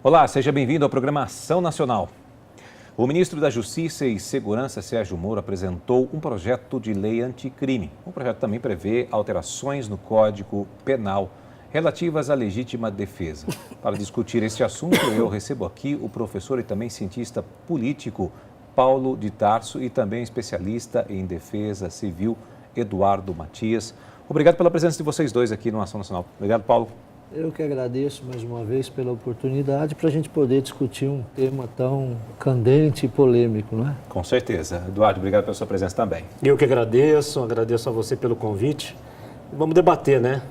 Olá, seja bem-vindo ao programa Ação Nacional. O ministro da Justiça e Segurança, Sérgio Moro, apresentou um projeto de lei anticrime. O projeto também prevê alterações no Código Penal relativas à legítima defesa. Para discutir este assunto, eu recebo aqui o professor e também cientista político Paulo de Tarso e também especialista em defesa civil Eduardo Matias. Obrigado pela presença de vocês dois aqui no Ação Nacional. Obrigado, Paulo. Eu que agradeço mais uma vez pela oportunidade para a gente poder discutir um tema tão candente e polêmico, não é? Com certeza. Eduardo, obrigado pela sua presença também. Eu que agradeço a você pelo convite. Vamos debater, né,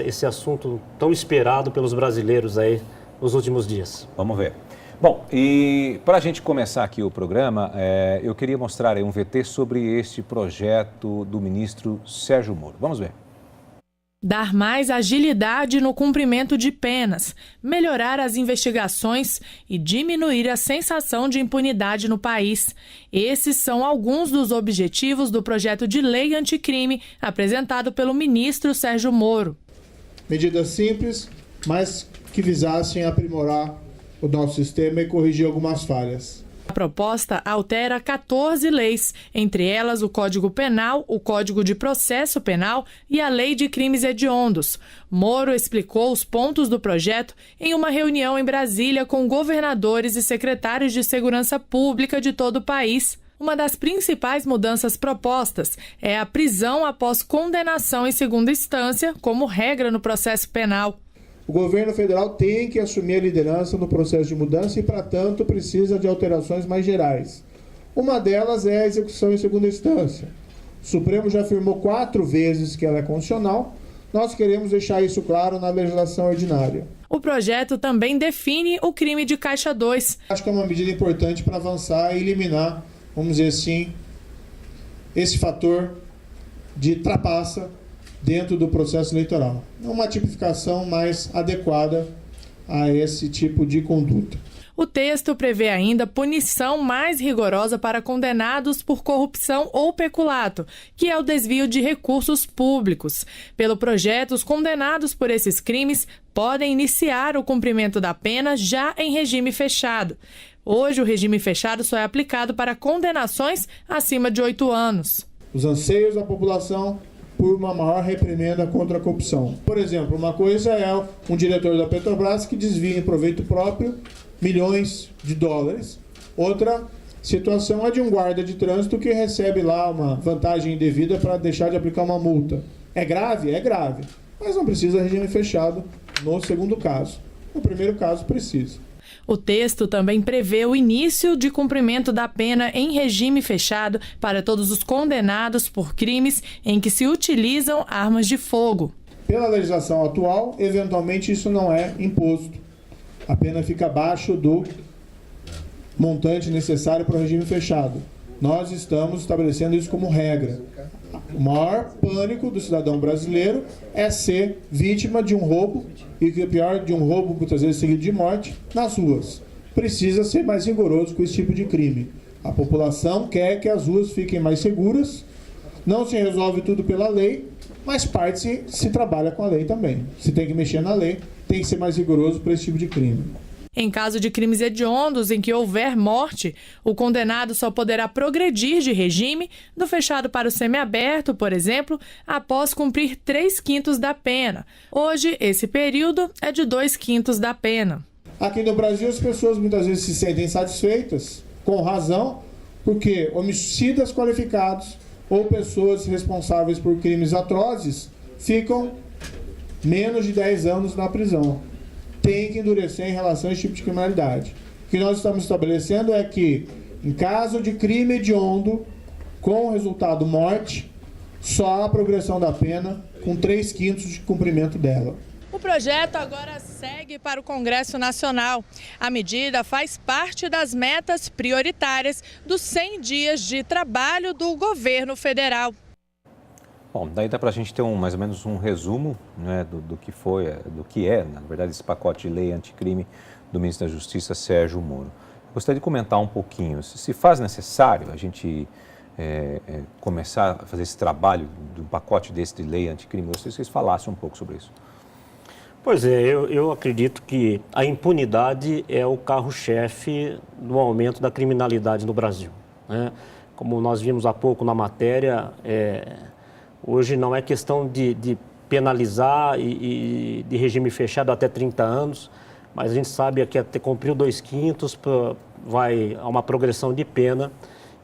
esse assunto tão esperado pelos brasileiros aí nos últimos dias. Vamos ver. Bom, e para a gente começar aqui o programa, eu queria mostrar aí um VT sobre este projeto do ministro Sérgio Moro. Vamos ver. Dar mais agilidade no cumprimento de penas, melhorar as investigações e diminuir a sensação de impunidade no país. Esses são alguns dos objetivos do projeto de lei anticrime apresentado pelo ministro Sérgio Moro. Medidas simples, mas que visassem aprimorar o nosso sistema e corrigir algumas falhas. A proposta altera 14 leis, entre elas o Código Penal, o Código de Processo Penal e a Lei de Crimes Hediondos. Moro explicou os pontos do projeto em uma reunião em Brasília com governadores e secretários de segurança pública de todo o país. Uma das principais mudanças propostas é a prisão após condenação em segunda instância, como regra no processo penal. O governo federal tem que assumir a liderança no processo de mudança e, para tanto, precisa de alterações mais gerais. Uma delas é a execução em segunda instância. O Supremo já afirmou 4 vezes que ela é constitucional. Nós queremos deixar isso claro na legislação ordinária. O projeto também define o crime de Caixa 2. Acho que é uma medida importante para avançar e eliminar, vamos dizer assim, esse fator de trapaça dentro do processo eleitoral. É uma tipificação mais adequada a esse tipo de conduta. O texto prevê ainda punição mais rigorosa para condenados por corrupção ou peculato, que é o desvio de recursos públicos. Pelo projeto, os condenados por esses crimes podem iniciar o cumprimento da pena já em regime fechado. Hoje, o regime fechado só é aplicado para condenações acima de 8 anos. Os anseios da população por uma maior reprimenda contra a corrupção. Por exemplo, uma coisa é um diretor da Petrobras que desvia em proveito próprio milhões de dólares. Outra situação é de um guarda de trânsito que recebe lá uma vantagem indevida para deixar de aplicar uma multa. É grave? É grave. Mas não precisa de regime fechado no segundo caso. No primeiro caso, precisa. O texto também prevê o início de cumprimento da pena em regime fechado para todos os condenados por crimes em que se utilizam armas de fogo. Pela legislação atual, eventualmente isso não é imposto. A pena fica abaixo do montante necessário para o regime fechado. Nós estamos estabelecendo isso como regra. O maior pânico do cidadão brasileiro é ser vítima de um roubo, e que é pior, de um roubo muitas vezes seguido de morte, nas ruas. Precisa ser mais rigoroso com esse tipo de crime. A população quer que as ruas fiquem mais seguras, não se resolve tudo pela lei, mas parte se trabalha com a lei também. Se tem que mexer na lei, tem que ser mais rigoroso para esse tipo de crime. Em caso de crimes hediondos em que houver morte, o condenado só poderá progredir de regime do fechado para o semiaberto, por exemplo, após cumprir 3/5 da pena. Hoje, esse período é de 2/5 da pena. Aqui no Brasil, as pessoas muitas vezes se sentem satisfeitas, com razão, porque homicidas qualificados ou pessoas responsáveis por crimes atrozes ficam menos de 10 anos na prisão. Tem que endurecer em relação a esse tipo de criminalidade. O que nós estamos estabelecendo é que, em caso de crime hediondo, com resultado morte, só a progressão da pena com 3/5 de cumprimento dela. O projeto agora segue para o Congresso Nacional. A medida faz parte das metas prioritárias dos 100 dias de trabalho do governo federal. Bom, daí dá para a gente ter mais ou menos um resumo, né, do que é, na verdade, esse pacote de lei anticrime do ministro da Justiça, Sérgio Moro. Eu gostaria de comentar um pouquinho, se faz necessário a gente começar a fazer esse trabalho de um pacote desse de lei anticrime. Eu gostaria que vocês falassem um pouco sobre isso. Pois é, eu acredito que a impunidade é o carro-chefe do aumento da criminalidade no Brasil, né? Como nós vimos há pouco na matéria, hoje não é questão de penalizar e de regime fechado até 30 anos, mas a gente sabe que até cumprir 2/5 vai a uma progressão de pena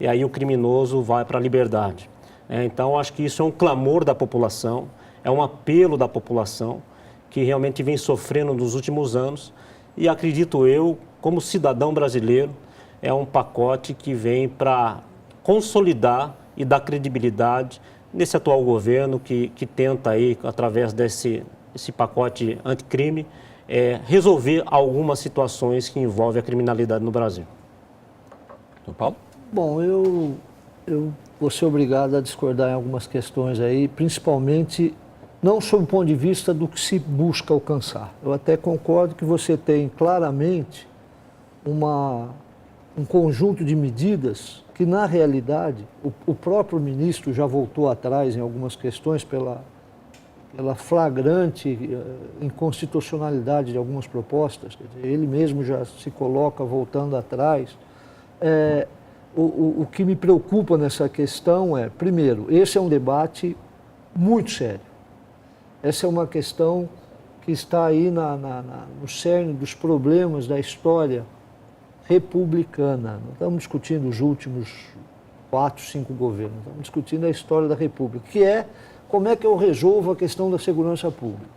e aí o criminoso vai para a liberdade. Então, acho que isso é um clamor da população, é um apelo da população que realmente vem sofrendo nos últimos anos e acredito eu, como cidadão brasileiro, é um pacote que vem para consolidar e dar credibilidade nesse atual governo que tenta aí, através desse pacote anticrime, resolver algumas situações que envolvem a criminalidade no Brasil. Doutor Paulo? Bom, eu vou ser obrigado a discordar em algumas questões aí, principalmente não sob o ponto de vista do que se busca alcançar. Eu até concordo que você tem claramente um conjunto de medidas que, na realidade, o próprio ministro já voltou atrás em algumas questões pela flagrante inconstitucionalidade de algumas propostas. Quer dizer, ele mesmo já se coloca voltando atrás. O que me preocupa nessa questão é, primeiro, esse é um debate muito sério. Essa é uma questão que está aí no cerne dos problemas da história republicana. Não estamos discutindo os últimos 4, 5 governos, estamos discutindo a história da República, que é como é que eu resolvo a questão da segurança pública.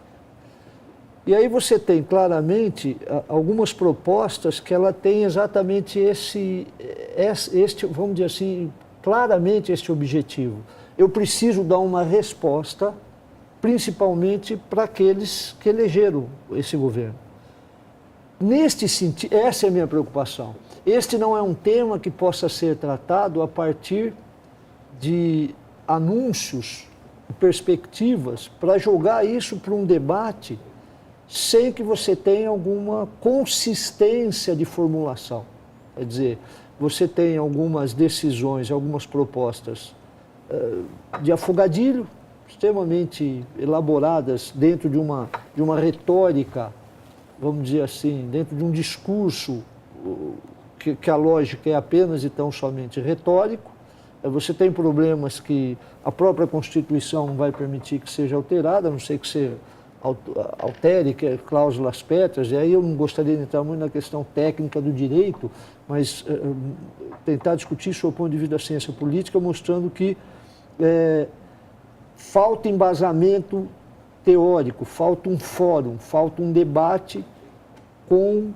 E aí você tem claramente algumas propostas que ela tem exatamente este, vamos dizer assim, claramente este objetivo. Eu preciso dar uma resposta, principalmente para aqueles que elegeram esse governo. Neste sentido, essa é a minha preocupação. Este não é um tema que possa ser tratado a partir de anúncios, perspectivas, para jogar isso para um debate sem que você tenha alguma consistência de formulação. Quer dizer, você tem algumas decisões, algumas propostas de afogadilho, extremamente elaboradas dentro de uma retórica, vamos dizer assim, dentro de um discurso que a lógica é apenas e tão somente retórico. Você tem problemas que a própria Constituição não vai permitir que seja alterada, a não ser que você altere cláusulas pétreas, e aí eu não gostaria de entrar muito na questão técnica do direito, mas tentar discutir isso do ponto de vista da ciência política, mostrando que falta embasamento teórico, falta um fórum, falta um debate com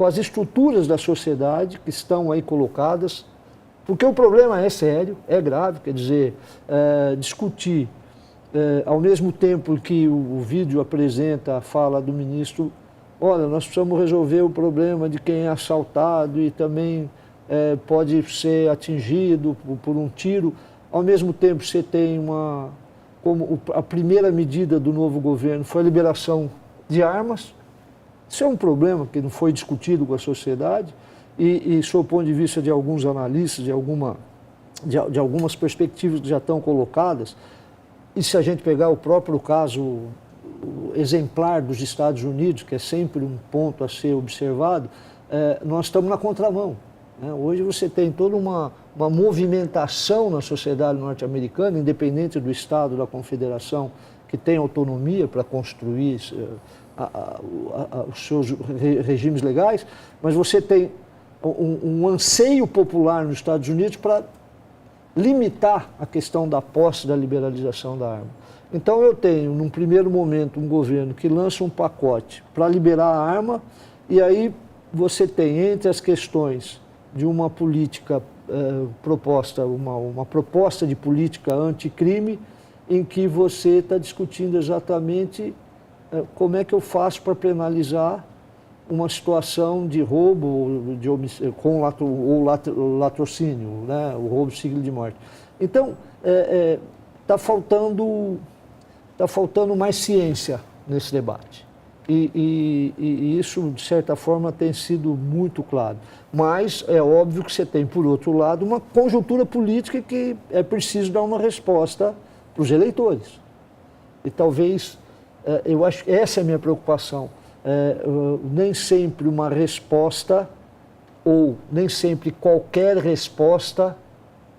as estruturas da sociedade que estão aí colocadas, porque o problema é sério, é grave, quer dizer, discutir, ao mesmo tempo que o vídeo apresenta a fala do ministro, olha, nós precisamos resolver o problema de quem é assaltado e também pode ser atingido por um tiro, ao mesmo tempo você tem como a primeira medida do novo governo foi a liberação de armas. Isso é um problema que não foi discutido com a sociedade e sob o ponto de vista de alguns analistas, de algumas perspectivas que já estão colocadas, e se a gente pegar o próprio caso exemplar dos Estados Unidos, que é sempre um ponto a ser observado, nós estamos na contramão. Hoje você tem toda uma movimentação na sociedade norte-americana, independente do Estado, da Confederação, que tem autonomia para construir os seus regimes legais, mas você tem um anseio popular nos Estados Unidos para limitar a questão da posse, da liberalização da arma. Então eu tenho, num primeiro momento, um governo que lança um pacote para liberar a arma, e aí você tem entre as questões de uma política proposta, uma proposta de política anticrime, em que você está discutindo exatamente como é que eu faço para penalizar uma situação de roubo com latrocínio, né? O roubo seguido de morte. Então, está faltando mais ciência nesse debate. E isso, de certa forma, tem sido muito claro. Mas é óbvio que você tem, por outro lado, uma conjuntura política que é preciso dar uma resposta para os eleitores. E talvez eu acho que essa é a minha preocupação. Nem sempre uma resposta, ou nem sempre qualquer resposta,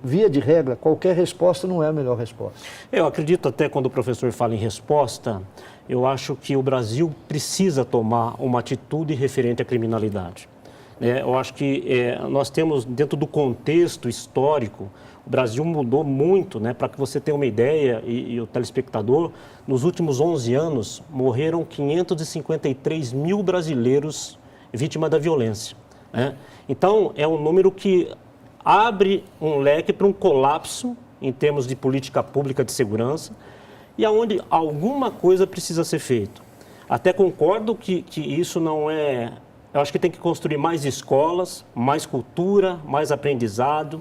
via de regra, qualquer resposta não é a melhor resposta. Eu acredito até quando o professor fala em resposta, eu acho que o Brasil precisa tomar uma atitude referente à criminalidade. Eu acho que nós temos, dentro do contexto histórico, o Brasil mudou muito, né? Para que você tenha uma ideia, e o telespectador, nos últimos 11 anos, morreram 553 mil brasileiros vítimas da violência. Né? Então, é um número que abre um leque para um colapso em termos de política pública de segurança e aonde alguma coisa precisa ser feita. Até concordo que isso não é... Eu acho que tem que construir mais escolas, mais cultura, mais aprendizado,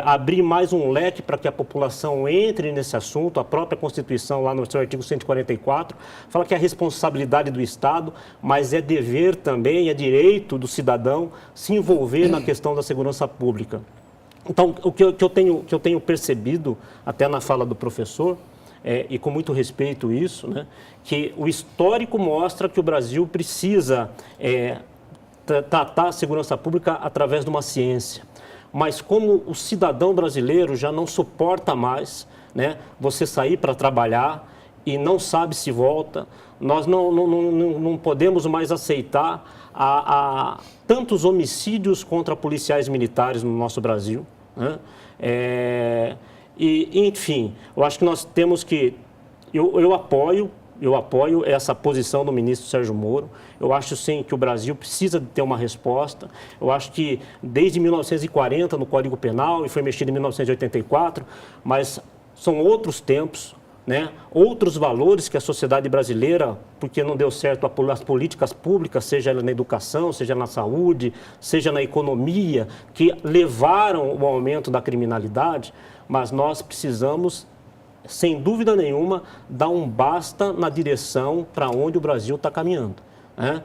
abrir mais um leque para que a população entre nesse assunto. A própria Constituição, lá no seu artigo 144, fala que é a responsabilidade do Estado, mas é dever também, é direito do cidadão se envolver na questão da segurança pública. Então, o que eu tenho percebido, até na fala do professor, e com muito respeito isso, né, que o histórico mostra que o Brasil precisa... tratar a segurança pública através de uma ciência. Mas como o cidadão brasileiro já não suporta mais, né, você sair para trabalhar e não sabe se volta, nós não podemos mais aceitar tantos homicídios contra policiais militares no nosso Brasil. Né? Enfim, eu acho que nós temos que... Eu apoio essa posição do ministro Sérgio Moro. Eu acho, sim, que o Brasil precisa ter uma resposta. Eu acho que desde 1940, no Código Penal, e foi mexido em 1984, mas são outros tempos, né? Outros valores que a sociedade brasileira, porque não deu certo as políticas públicas, seja na educação, seja na saúde, seja na economia, que levaram o aumento da criminalidade, mas nós precisamos... sem dúvida nenhuma, dá um basta na direção para onde o Brasil está caminhando. Né?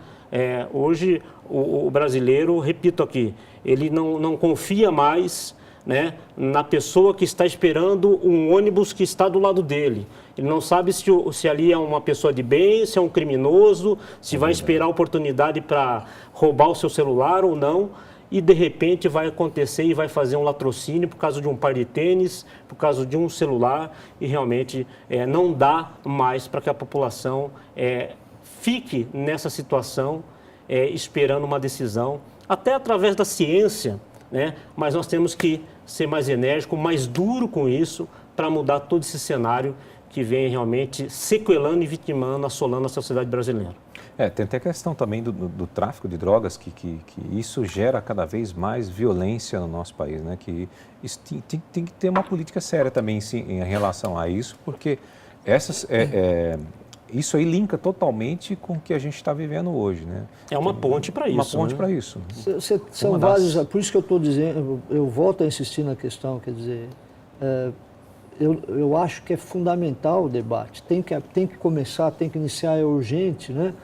Hoje, o brasileiro, repito aqui, ele não confia mais, né, na pessoa que está esperando um ônibus que está do lado dele. Ele não sabe se ali é uma pessoa de bem, se é um criminoso, se vai esperar a oportunidade para roubar o seu celular ou não. E, de repente, vai acontecer e vai fazer um latrocínio por causa de um par de tênis, por causa de um celular, e realmente não dá mais para que a população fique nessa situação, esperando uma decisão, até através da ciência, né? Mas nós temos que ser mais enérgico, mais duro com isso, para mudar todo esse cenário que vem realmente sequelando e vitimando, assolando a sociedade brasileira. Tem até a questão também do tráfico de drogas, que isso gera cada vez mais violência no nosso país, né? Que isso tem que ter uma política séria também em relação a isso, porque isso aí linka totalmente com o que a gente está vivendo hoje, né? É uma ponte para isso. Uma ponte, né, para isso. São vários, por isso que eu estou dizendo, eu volto a insistir na questão, quer dizer, eu acho que é fundamental o debate, tem que começar, tem que iniciar, é urgente, né?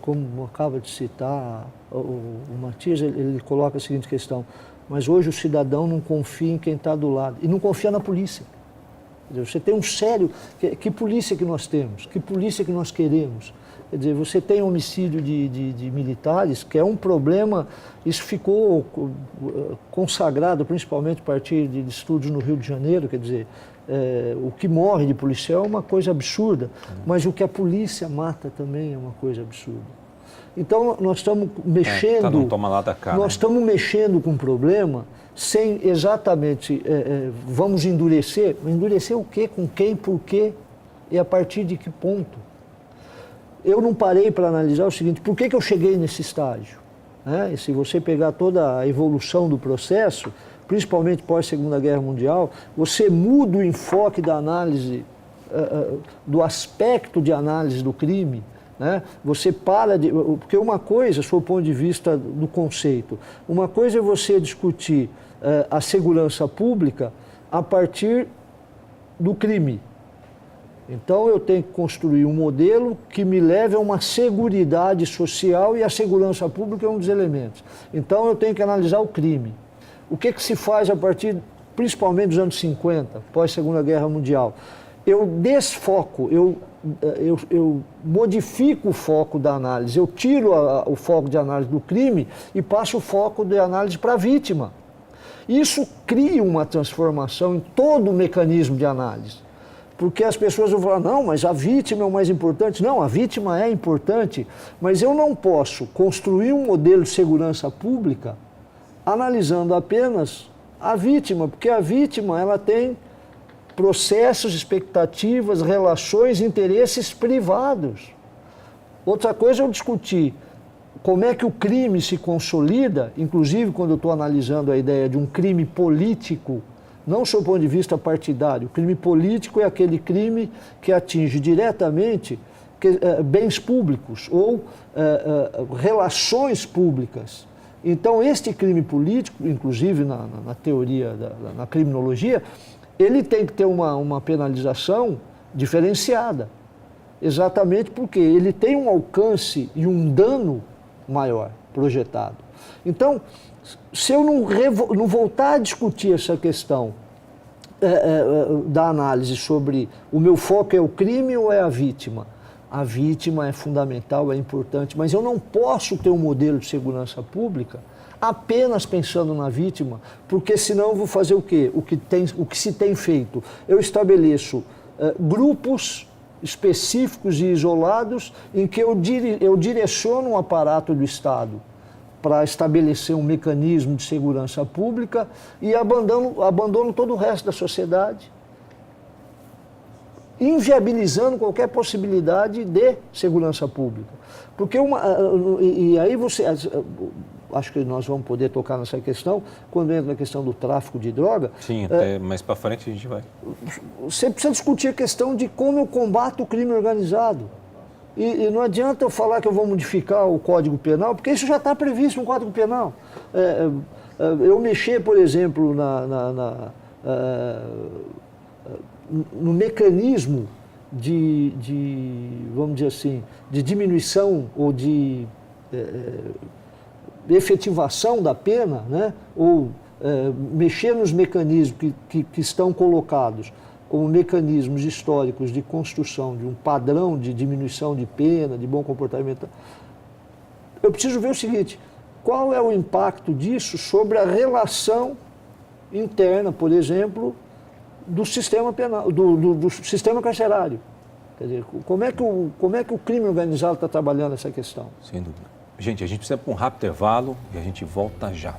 Como acaba de citar o Matias, ele coloca a seguinte questão: mas hoje o cidadão não confia em quem está do lado e não confia na polícia. Quer dizer, você tem um sério... Que polícia que nós temos? Que polícia que nós queremos? Quer dizer, você tem homicídio de militares, que é um problema, isso ficou consagrado principalmente a partir de estudos no Rio de Janeiro, quer dizer, o que morre de policial é uma coisa absurda, mas o que a polícia mata também é uma coisa absurda. Então, nós estamos mexendo... toma lá da cá, nós estamos mexendo com um problema sem exatamente... vamos endurecer. Endurecer o quê? Com quem? Por quê? E a partir de que ponto? Eu não parei para analisar o seguinte: por que eu cheguei nesse estágio? E se você pegar toda a evolução do processo, principalmente pós-Segunda Guerra Mundial, você muda o enfoque da análise, do aspecto de análise do crime, né? Você para de... Porque uma coisa, sob o ponto de vista do conceito, uma coisa é você discutir a segurança pública a partir do crime. Então, eu tenho que construir um modelo que me leve a uma seguridade social, e a segurança pública é um dos elementos. Então, eu tenho que analisar o crime. O que se faz a partir, principalmente dos anos 50, pós-Segunda Guerra Mundial? Eu desfoco, eu eu modifico o foco da análise, eu tiro o foco de análise do crime e passo o foco de análise para a vítima. Isso cria uma transformação em todo o mecanismo de análise. Porque as pessoas vão falar, não, mas a vítima é o mais importante. Não, a vítima é importante, mas eu não posso construir um modelo de segurança pública analisando apenas a vítima, porque a vítima ela tem processos, expectativas, relações, interesses privados. Outra coisa é eu discutir como é que o crime se consolida, inclusive quando eu estou analisando a ideia de um crime político, não sob o ponto de vista partidário. O crime político é aquele crime que atinge diretamente bens públicos ou relações públicas. Então, este crime político, inclusive na teoria, na criminologia, ele tem que ter uma penalização diferenciada. Exatamente porque ele tem um alcance e um dano maior projetado. Então, se eu não voltar a discutir essa questão da análise sobre o meu foco é o crime ou é a vítima é fundamental, é importante, mas eu não posso ter um modelo de segurança pública apenas pensando na vítima, porque senão eu vou fazer o quê? O que se tem feito. Eu estabeleço grupos específicos e isolados em que eu direciono um aparato do Estado para estabelecer um mecanismo de segurança pública e abandono todo o resto da sociedade, inviabilizando qualquer possibilidade de segurança pública. Porque e aí acho que nós vamos poder tocar nessa questão, quando entra na questão do tráfico de droga. Sim, até mais para frente a gente vai. Você precisa discutir a questão de como eu combato o crime organizado. E não adianta eu falar que eu vou modificar o Código Penal, porque isso já está previsto no Código Penal. Eu mexer, por exemplo, no mecanismo vamos dizer assim, de diminuição ou de efetivação da pena, né? Ou mexer nos mecanismos que estão colocados como mecanismos históricos de construção de um padrão de diminuição de pena, de bom comportamento. Eu preciso ver o seguinte, qual é o impacto disso sobre a relação interna, por exemplo, do sistema penal, do sistema carcerário. Quer dizer, como é que o crime organizado está trabalhando essa questão? Sem dúvida. Gente, a gente precisa ir para um rápido intervalo e a gente volta já.